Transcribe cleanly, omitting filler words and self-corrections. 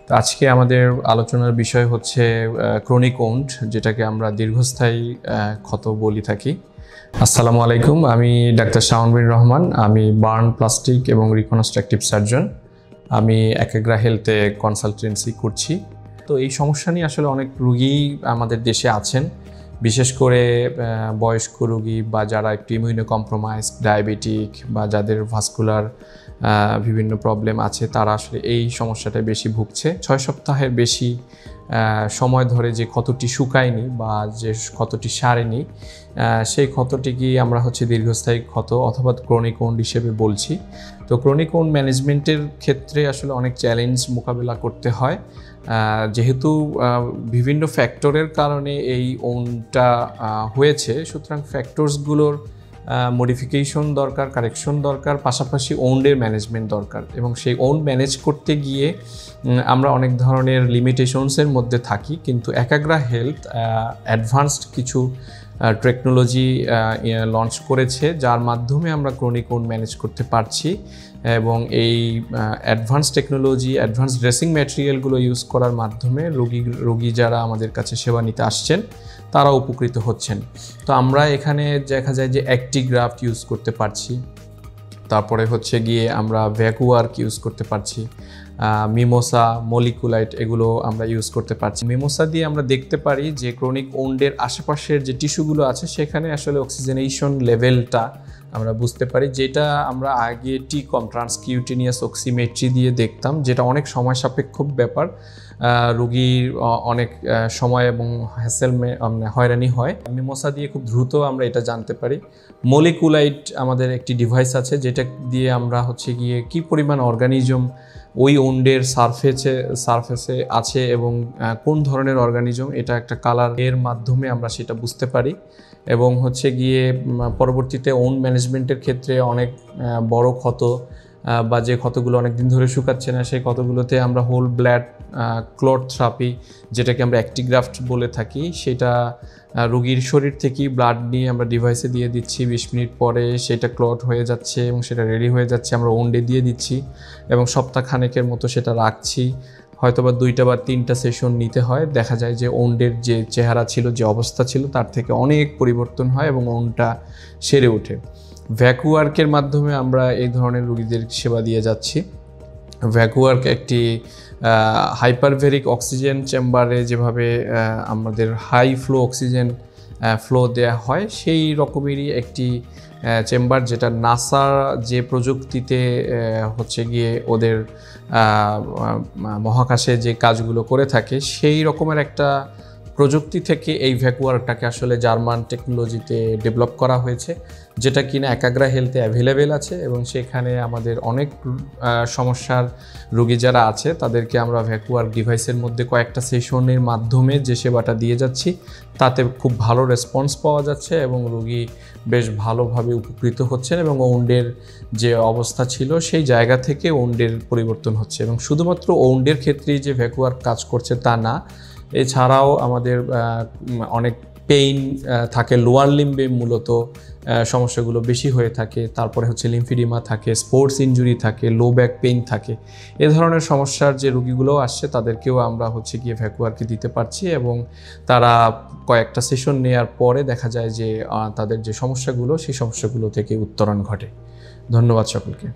তো আজকে আমাদের আলোচনার বিষয় হচ্ছে ক্রনিক ওন্ড, যেটাকে আমরা দীর্ঘস্থায়ী ক্ষত বলি থাকি। আসসালামু আলাইকুম, আমি ডাক্তার শাওন বিন রহমান। আমি বার্ন, প্লাস্টিক এবং রিকনস্ট্রাকটিভ সার্জন। আমি একাগ্রা হেলথে কনসালটেন্সি করছি। তো এই সমস্যা নিয়ে আসলে অনেক রোগী আমাদের দেশে আছেন, বিশেষ করে বয়স্ক রোগী বা যারা একটু ইমিউনো কম্প্রোমাইজ, ডায়াবেটিক বা যাদের ভাস্কুলার বিভিন্ন প্রবলেম আছে, তারা আসলে এই সমস্যাটায় বেশি ভুগছে। 6 সপ্তাহের বেশি সময় ধরে যে ক্ষতটি শুকায়নি বা যে ক্ষতটি সারেনি, সেই ক্ষতটিকে আমরা দীর্ঘস্থায়ী ক্ষত অথবা ক্রনিক ওন্ড হিসেবে বলছি। তো ক্রনিক ওন্ড ম্যানেজমেন্টের ক্ষেত্রে আসলে অনেক চ্যালেঞ্জ মোকাবেলা করতে হয়, যেহেতু বিভিন্ন ফ্যাক্টরের কারণে এই ওন্ডটা হয়েছে। সুতরাং ফ্যাক্টরসগুলোর মডিফিকেশন দরকার, কারেকশন দরকার, পাশাপাশি ওন্ডের ম্যানেজমেন্ট দরকার। এবং সেই ওন্ড ম্যানেজ করতে গিয়ে আমরা অনেক ধরনের লিমিটেশনসের মধ্যে থাকি, কিন্তু একাগ্রা হেলথ অ্যাডভান্সড কিছু টেকনোলজি লঞ্চ করেছে, যার মাধ্যমে আমরা ক্রনিক ওন্ড ম্যানেজ করতে পারছি। এবং এই অ্যাডভান্স টেকনোলজি, অ্যাডভান্স ড্রেসিং ম্যাটেরিয়ালগুলো ইউজ করার মাধ্যমে রোগী যারা আমাদের কাছে সেবা নিতে আসছেন তারা উপকৃত হচ্ছেন। তো আমরা এখানে দেখা যায় যে অ্যাক্টিগ্রাফট ইউজ করতে পারছি, তারপরে আমরা ভ্যাকুয়ার্ক ইউজ করতে পারছি, মিমোসা, মলিকুলাইট এগুলো আমরা ইউজ করতে পারছি। মিমোসা দিয়ে আমরা দেখতে পারি যে ক্রনিক ওন্ডের আশেপাশের যে টিস্যুগুলো আছে সেখানে আসলে অক্সিজেনেশন লেভেলটা আমরা বুঝতে পারি, যেটা আমরা আগে টিকম, ট্রান্সকিউটেনিয়াস অক্সিমেট্রি দিয়ে দেখতাম, যেটা অনেক সময় সাপেক্ষ ব্যাপার। রোগীর অনেক সময় এবং হয়রানি হয়। মিমোসা দিয়ে খুব দ্রুত আমরা এটা জানতে পারি। মলিকুলাইট আমাদের একটি ডিভাইস আছে, যেটা দিয়ে আমরা কি পরিমাণ অর্গানিজম ওই ওন্ডের সারফেসে আছে এবং কোন ধরনের অর্গানিজম, এটা একটা কালার এর মাধ্যমে আমরা সেটা বুঝতে পারি। এবং পরবর্তীতে ওন্ড ম্যানেজমেন্টের ক্ষেত্রে অনেক বড় ক্ষত বা যে ক্ষতগুলো অনেক দিন ধরে শুকাচ্ছে না, সেই ক্ষতগুলোতে আমরা হোল ব্লাড ক্লট থেরাপি, যেটাকে আমরা অ্যাক্টিগ্রাফট বলে থাকি, সেটা রোগীর শরীর থেকেই ব্লাড নিয়ে আমরা ডিভাইসে দিয়ে দিচ্ছি। 20 মিনিট পরে সেটা ক্লট হয়ে যাচ্ছে এবং সেটা রেডি হয়ে যাচ্ছে, আমরা ওন্ডে দিয়ে দিচ্ছি এবং সপ্তাহখানেকের মতো সেটা রাখছি। হয়তোবা 2টা বা 3টা সেশন নিতে হয়। দেখা যায় যে ওন্ডের যে চেহারা ছিল, যে অবস্থা ছিল, তার থেকে অনেক পরিবর্তন হয় এবং ওন্ডটা সেরে ওঠে। ভ্যাকুয়ার্কের মাধ্যমে আমরা এই ধরনের রোগীদের সেবা দিয়ে যাচ্ছি। ভ্যাকুয়ার্ক একটি হাইপারভেরিক অক্সিজেন চেম্বারে যেভাবে আমাদের হাই ফ্লো অক্সিজেন ফ্লো দেওয়া হয়, সেই রকমেরই একটি চেম্বার, যেটা নাসা যে প্রযুক্তিতে ওদের মহাকাশে যে কাজগুলো করে থাকে, সেই রকমের একটা প্রযুক্তি থেকে এই ভ্যাকুয়ারটাকে আসলে জার্মান টেকনোলজিতে ডেভেলপ করা হয়েছে, যেটা কিনা একাগ্রা হেলথে অ্যাভেলেবেল আছে। এবং সেখানে আমাদের অনেক সমস্যার রোগী যারা আছে তাদেরকে আমরা ভ্যাকুয়ার ডিভাইসের মধ্যে কয়েকটা সেশনের মাধ্যমে যে সেবাটা দিয়ে যাচ্ছি, তাতে খুব ভালো রেসপন্স পাওয়া যাচ্ছে এবং রোগী বেশ ভালোভাবে উপকৃত হচ্ছেন এবং ওন্ডের যে অবস্থা ছিল সেই জায়গা থেকে ওন্ডের পরিবর্তন হচ্ছে। এবং শুধুমাত্র ওন্ডের ক্ষেত্রেই যে ভ্যাকুয়ার কাজ করছে তা না, এছাড়াও আমাদের অনেক পেইন থাকে, লোয়ার লিম্বে মূলত সমস্যাগুলো বেশি হয়ে থাকে। তারপরে লিম্ফিডিমা থাকে, স্পোর্টস ইনজুরি থাকে, লো ব্যাক পেইন থাকে। এ ধরনের সমস্যার যে রোগীগুলো আসছে তাদেরকেও আমরা ভ্যাকুয়ারকে দিতে পারছি এবং তারা কয়েকটা সেশন নেওয়ার পরে দেখা যায় যে তাদের যে সমস্যাগুলো, সেই সমস্যাগুলো থেকে উত্তরণ ঘটে। ধন্যবাদ সকলকে।